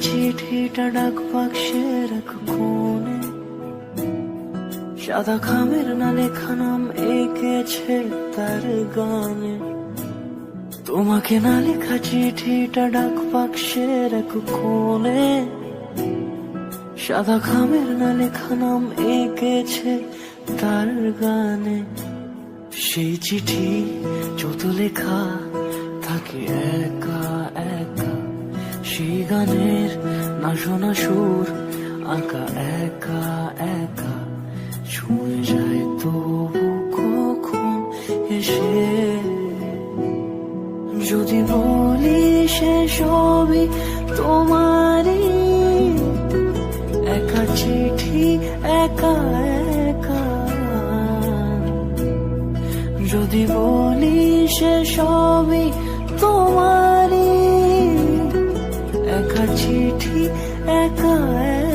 চিঠিটা ডাক বাক্সের এক কোণে, সাদা খামের না লেখা নাম এঁকেছে তার গানে। তোমাকে না লেখা চিঠিটা ডাক বাক্সের এক কোণে, সাদা খামের না লেখা নাম এঁকেছে তার গানে। সেই চিঠি যত লেখা থাকে একা একা, সেই গানের না শোনা সুর আঁকা একা একা, ছুঁয়ে যায় তবু কখন এসে। যদি বলি সে সবই তোমারই, একা চিঠি একা একা। যদি বলি সে সবই তোমারই, একা চিঠি একা একা।